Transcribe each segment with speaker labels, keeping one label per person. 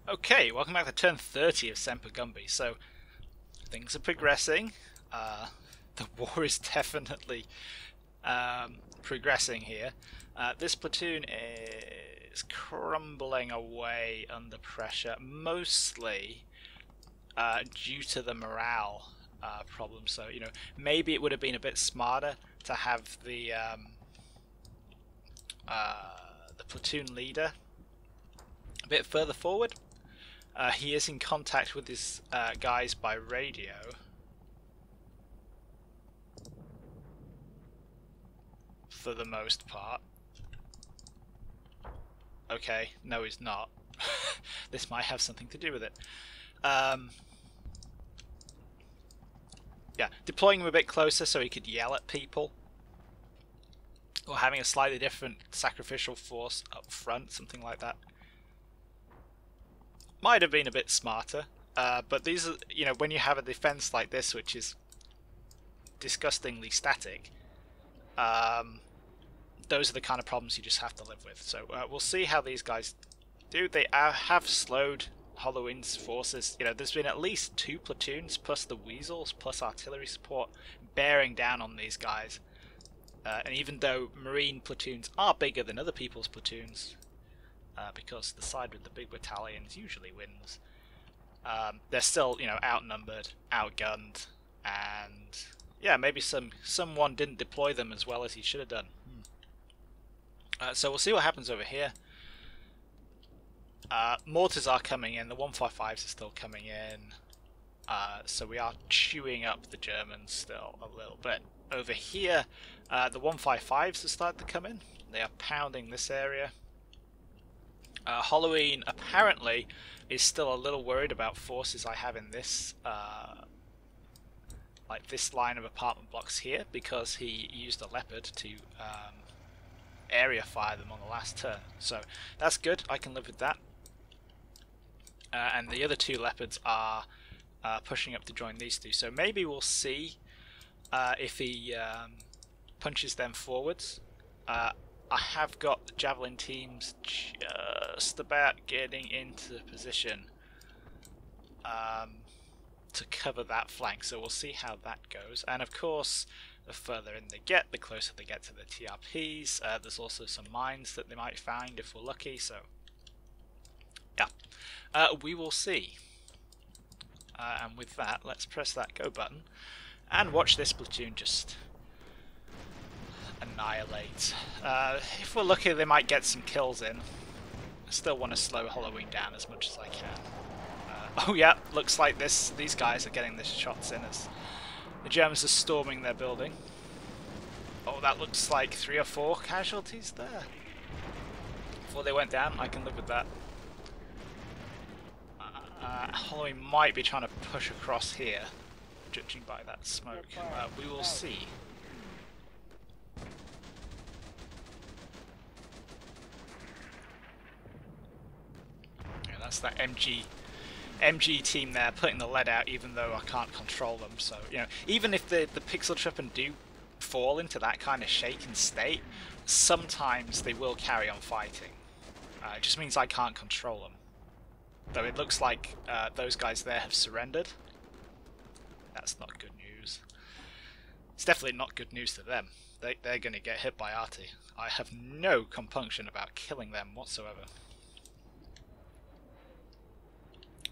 Speaker 1: Okay, welcome back to turn 30 of Semper Gumby. So, things are progressing. The war is definitely progressing here. This platoon is crumbling away under pressure, mostly due to the morale problem. So, maybe it would have been a bit smarter to have the platoon leader a bit further forward. He is in contact with his guys by radio. For the most part. Okay, no he's not. This might have something to do with it. Yeah, deploying him a bit closer so he could yell at people. Or having a slightly different sacrificial force up front, something like that. Might have been a bit smarter, but these are, when you have a defense like this, which is disgustingly static, those are the kind of problems you just have to live with. So we'll see how these guys do. They have slowed Halloween's forces. There's been at least 2 platoons plus the weasels plus artillery support bearing down on these guys. And even though marine platoons are bigger than other people's platoons, because the side with the big battalions usually wins, they're still, outnumbered, outgunned, and yeah, maybe someone didn't deploy them as well as he should have done. So we'll see what happens over here. Mortars are coming in, the 155s are still coming in, so we are chewing up the Germans still a little bit. Over here, the 155s have started to come in. They are pounding this area. Halloween apparently is still a little worried about forces I have in this, like this line of apartment blocks here, because he used a leopard to area fire them on the last turn. So that's good, I can live with that. And the other 2 leopards are pushing up to join these 2. So maybe we'll see if he punches them forwards. I have got the javelin teams just about getting into position to cover that flank, so we'll see how that goes. And of course, the further in they get, the closer they get to the TRPs. There's also some mines that they might find if we're lucky, so yeah, we will see. And with that, let's press that go button and watch this platoon just annihilate. If we're lucky, they might get some kills in. I still want to slow Halloween down as much as I can. Oh yeah, looks like these guys are getting the shots in as the Germans are storming their building. Oh, that looks like 3 or 4 casualties there. Before they went down, I can live with that. Halloween might be trying to push across here, judging by that smoke. We will see. That's that MG team there putting the lead out, even though I can't control them. So even if the pixel tripping do fall into that kind of shaken state, sometimes they will carry on fighting. It just means I can't control them. Though it looks like those guys there have surrendered. That's not good news. It's definitely not good news to them. They're going to get hit by arty. I have no compunction about killing them whatsoever.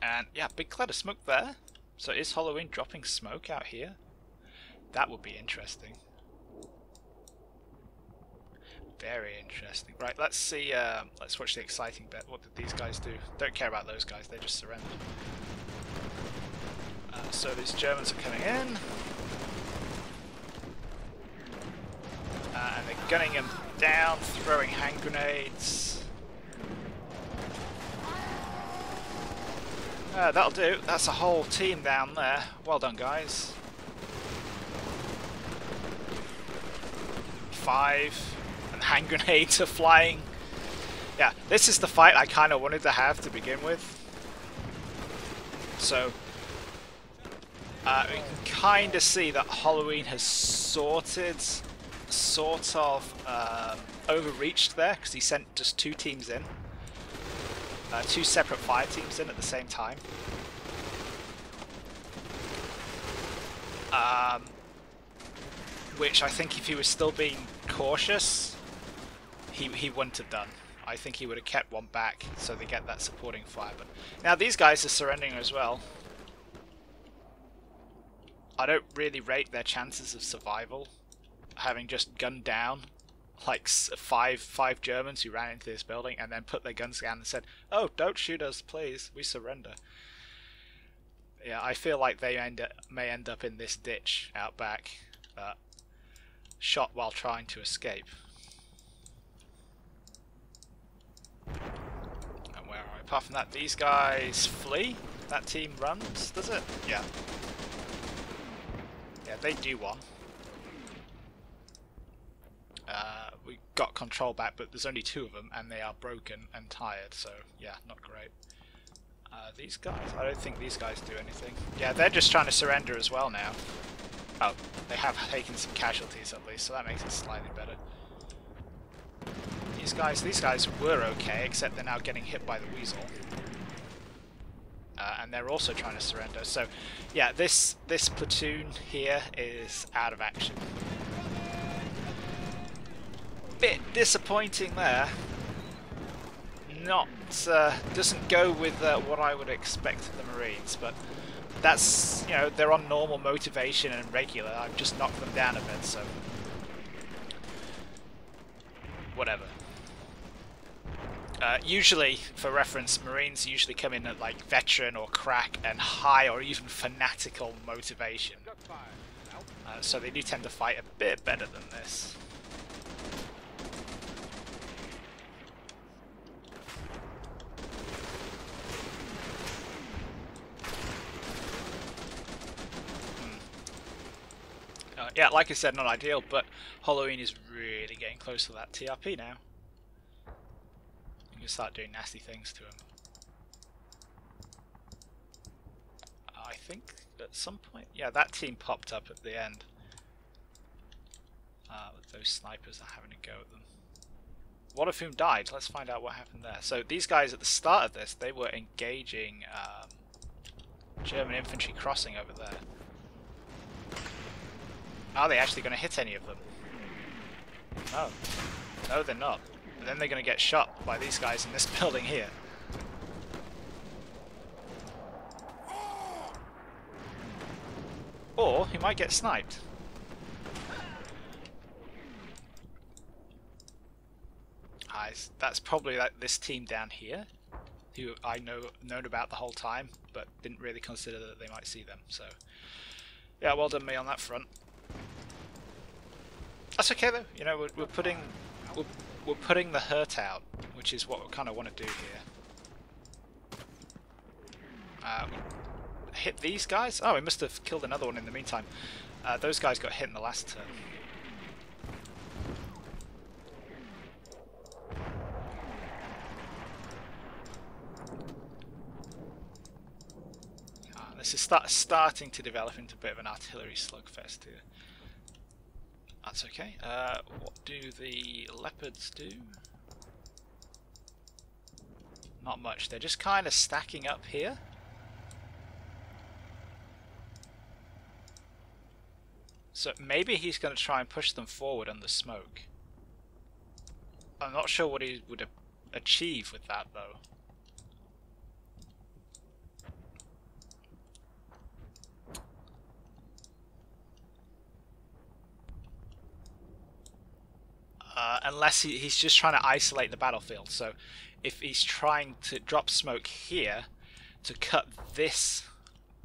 Speaker 1: And yeah, big cloud of smoke there. So is Halloween dropping smoke out here? That would be interesting. Very interesting. Right, let's see. Let's watch the exciting bit. What did these guys do? Don't care about those guys. They just surrendered. So these Germans are coming in, and they're gunning them down, throwing hand grenades. That'll do. That's a whole team down there. Well done, guys. 5, and hand grenades are flying. Yeah, this is the fight I kind of wanted to have to begin with. So, we can kind of see that Halloween has sort of overreached there, because he sent just 2 teams in. 2 separate fire teams in at the same time. Which I think if he was still being cautious, he wouldn't have done. I think he would have kept one back so they get that supporting fire. But now these guys are surrendering as well. I don't really rate their chances of survival, having just gunned down like five Germans who ran into this building and then put their guns down and said, "Oh, don't shoot us, please. We surrender." Yeah, I feel like they may end up in this ditch out back, shot while trying to escape. And where are we? Apart from that, these guys flee. That team runs, does it? Yeah. Yeah, they do one. We got control back, but there's only 2 of them, and they are broken and tired, so yeah, not great. These guys, I don't think these guys do anything. Yeah, they're just trying to surrender as well now. Oh, they have taken some casualties at least, so that makes it slightly better. These guys were okay, except they're now getting hit by the weasel. And they're also trying to surrender. So, yeah, this platoon here is out of action. Bit disappointing there. Not doesn't go with what I would expect of the Marines, but that's, you know, they're on normal motivation and regular. I've just knocked them down a bit, so whatever. Usually, for reference, Marines usually come in at like veteran or crack and high or even fanatical motivation. So they do tend to fight a bit better than this. Yeah, like I said, not ideal, but Halloween is really getting close to that TRP now. You can start doing nasty things to him. I think at some point, yeah, that team popped up at the end. With those snipers are having a go at them. One of whom died. Let's find out what happened there. So these guys at the start of this, they were engaging German infantry crossing over there. Are they actually going to hit any of them? No. No, they're not. And then they're going to get shot by these guys in this building here. Or he might get sniped. That's probably like this team down here, who I known about the whole time, but didn't really consider that they might see them. So, yeah, well done me on that front. That's okay though. You know, we're putting the hurt out, which is what we kind of want to do here. Hit these guys. Oh, we must have killed another one in the meantime. Those guys got hit in the last turn. This is starting to develop into a bit of an artillery slugfest here. That's okay. What do the leopards do? Not much. They're just kind of stacking up here. So maybe he's going to try and push them forward on the smoke. I'm not sure what he would achieve with that though. Unless he's just trying to isolate the battlefield. So if he's trying to drop smoke here to cut this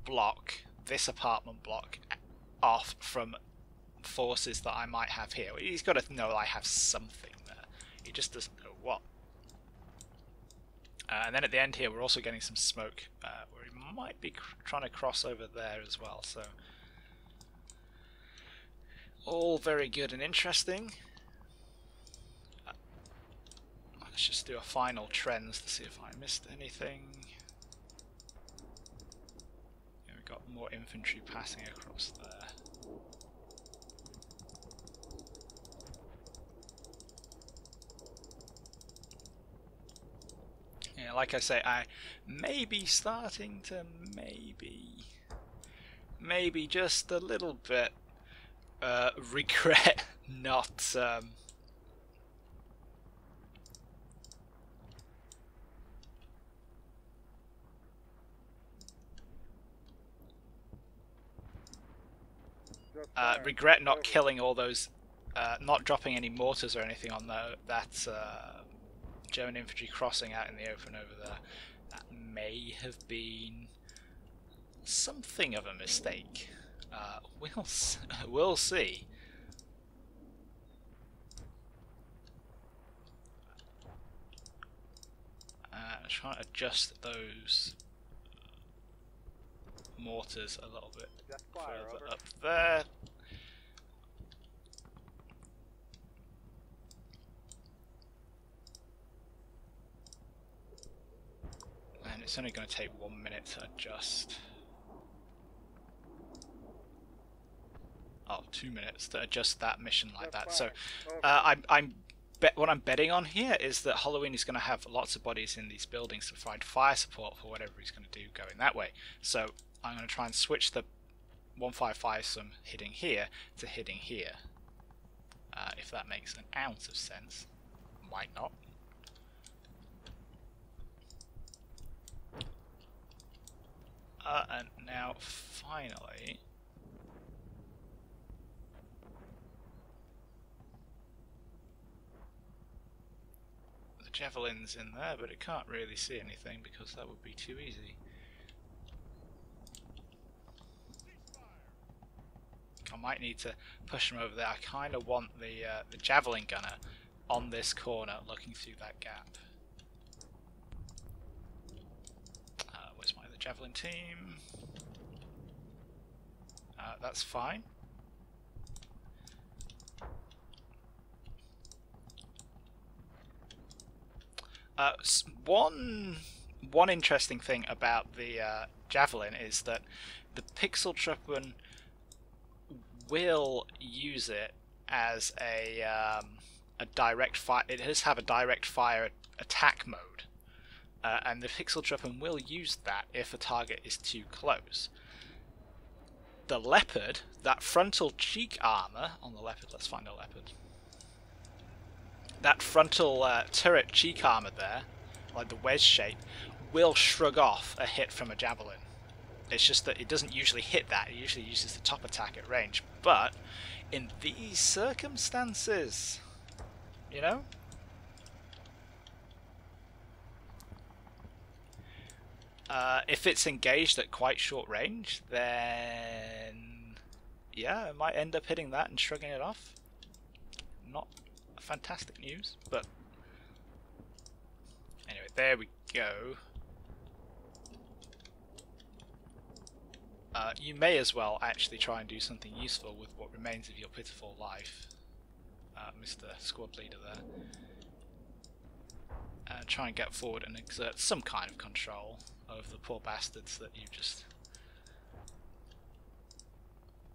Speaker 1: block, this apartment block, off from forces that I might have here, he's got to know I have something there. He just doesn't know what. And then at the end here we're also getting some smoke where he might be trying to cross over there as well. So all very good and interesting. Let's just do a final trends to see if I missed anything. Yeah, we've got more infantry passing across there. Yeah, like I say, I may be starting to maybe just a little bit regret not regret not killing all those, not dropping any mortars or anything on that German infantry crossing out in the open over there. That may have been something of a mistake. We'll see. Try to adjust those mortars a little bit further up there. And it's only going to take 1 minute to adjust. Oh, 2 minutes to adjust that mission like that. So what I'm betting on here is that Halloween is going to have lots of bodies in these buildings to provide fire support for whatever he's going to do going that way. So I'm going to try and switch the 155 from hitting here to hitting here. If that makes an ounce of sense. Might not. And now finally, the javelin's in there, but it can't really see anything because that would be too easy. I might need to push him over there. I kind of want the javelin gunner on this corner looking through that gap. Where's my other javelin team? That's fine. One interesting thing about the javelin is that the pixel truppen will use it as a direct fire. It does have a direct fire attack mode, and the pixel truppen will use that if a target is too close. The leopard, that frontal cheek armor on the leopard. Let's find a leopard. That frontal turret cheek armor there, like the wedge shape, will shrug off a hit from a javelin. It's just that it doesn't usually hit that. It usually uses the top attack at range. But in these circumstances, you know, if it's engaged at quite short range, then yeah, it might end up hitting that and shrugging it off. Not fantastic news, but anyway, there we go. You may as well actually try and do something useful with what remains of your pitiful life, Mr. Squad Leader there. Try and get forward and exert some kind of control over the poor bastards that you just...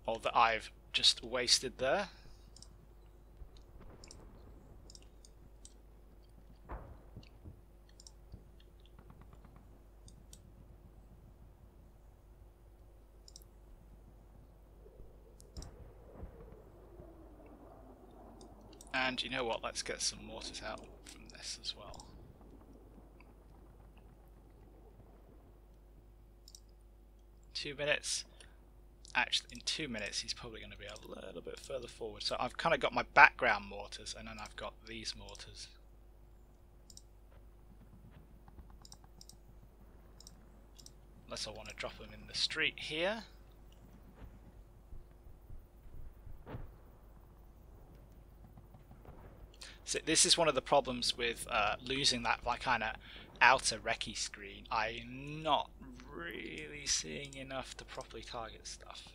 Speaker 1: or that I've just wasted there. And you know what, let's get some mortars out from this as well. Two minutes. Actually, in 2 minutes he's probably going to be a little bit further forward. So I've kind of got my background mortars, and then I've got these mortars. Unless I want to drop them in the street here. So this is one of the problems with losing that like kind of outer recce screen. I'm not really seeing enough to properly target stuff.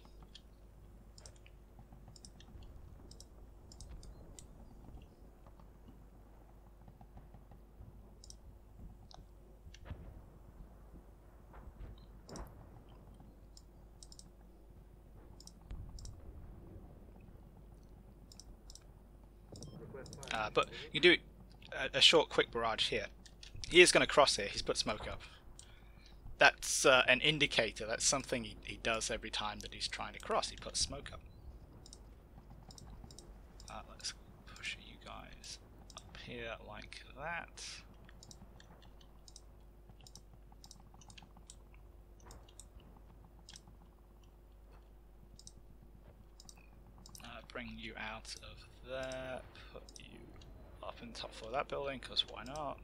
Speaker 1: But you do a short quick barrage here. He is going to cross here. He's put smoke up. That's an indicator. That's something he does every time that he's trying to cross. He puts smoke up. Let's push you guys up here like that. Bring you out of there. Put you up in top floor of that building, because why not?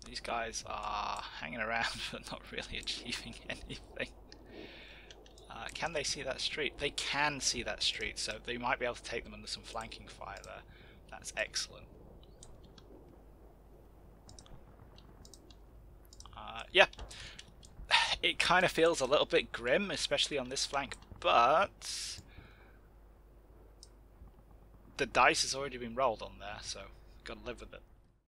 Speaker 1: These guys are hanging around but not really achieving anything. Can they see that street? They can see that street, so they might be able to take them under some flanking fire there. That's excellent. Yeah, it kind of feels a little bit grim, especially on this flank, but the dice has already been rolled on there, so gotta live with it.